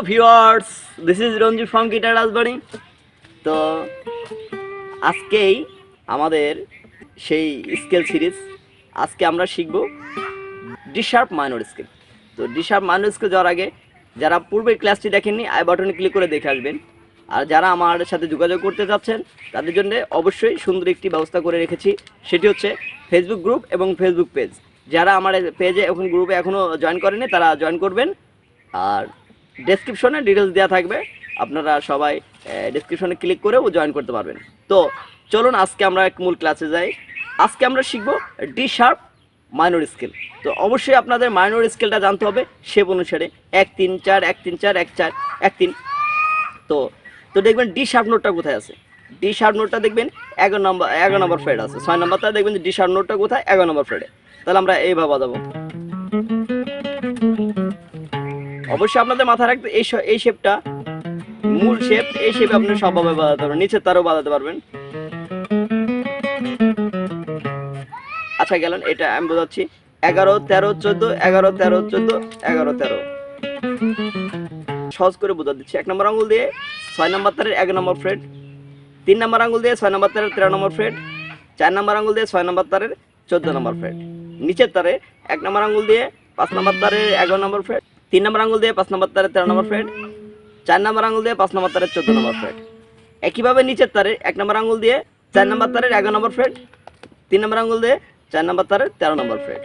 viewers, this is Ronju from Guitar Rajbari. তো আজকেই আমাদের সেই স্কেল সিরিজ আজকে আমরা শিখব ডি শার্প মাইনর স্কেল। তো ডি শার্প মাইনর স্কেল যাওয়ার আগে যারা পূর্বের ক্লাসটি দেখেননি আই বাটনে ক্লিক করে দেখে আসবেন, আর যারা আমার সাথে যোগাযোগ করতে চাচ্ছেন তাদের জন্য অবশ্যই সুন্দর একটি ব্যবস্থা করে রেখেছি, সেটি হচ্ছে ফেসবুক গ্রুপ এবং ফেসবুক পেজ। যারা আমার পেজে এখন গ্রুপে এখনও জয়েন করেনি তারা জয়েন করবেন, আর ডেসক্রিপশনে ডিটেলস দেওয়া থাকবে, আপনারা সবাই ডেসক্রিপশনে ক্লিক করেও জয়েন করতে পারবেন। তো চলুন আজকে আমরা এক মূল ক্লাসে যাই। আজকে আমরা শিখব ডি শার্প মাইনর স্কেল। তো অবশ্যই আপনাদের মাইনর স্কেলটা জানতে হবে শেপ অনুসারে 1 3 4 1 3 4 1 4 1 3। তো দেখবেন ডি শার্প নোটটা কোথায় আছে। ডি শার্প নোটটা দেখবেন 11 নম্বর ফ্রেড আছে। 6 নম্বরটা দেখবেন ডি শার্প নোটটা কোথায়, 11 নম্বর ফ্রেডে। তাহলে আমরা এইভাবে বাজাবো। অবশ্যই আপনাদের মাথায় রাখতে এই শেপটা মূল শেপ, এই শেপে আপনি সবভাবে বাজাতে পারবেন, নিচের তারও বাজাতে পারবেন। আচ্ছা গেলেন, এটা আমি বোঝাচ্ছি 11 13 14 11 13 14 11 13। সহজ করে বোঝা দিচ্ছি। 1 নম্বর আঙুল দিয়ে 6 নম্বর তারের 1 নম্বর ফ্রেড, 3 নম্বর আঙুল দিয়ে 6 নম্বর তারের 13 নম্বর ফ্রেড, 4 নম্বর আঙুল দিয়ে 6 নম্বর তারের 14 নম্বর ফ্রেড, নিচের তারে 1 নম্বর আঙুল দিয়ে 5 নম্বর তারের 11 নম্বর ফ্রেড, 3 নম্বর আঙুল দিয়ে 5 নম্বর তারের 13 নম্বর ফ্রেড, 4 নম্বর আঙুল দিয়ে 5 নম্বর তারের 14 নম্বর ফ্রেড। একইভাবে নিচের তারে 1 নম্বর আঙুল দিয়ে 4 নম্বর তারের 11 নম্বর ফ্রেড, 3 নম্বর আঙুল দিয়ে 4 নম্বর তারের 13 নম্বর ফ্রেড।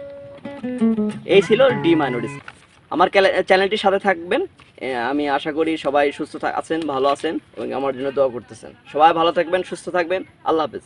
এই ছিল ডি মাইনর স্কেল। আমার চ্যানেলটির সাথে থাকবেন। আমি আশা করি সবাই সুস্থ আছেন, ভালো আছেন এবং আমার জন্য দোয়া করতেছেন। সবাই ভালো থাকবেন, সুস্থ থাকবেন। আল্লাহ হাফেজ।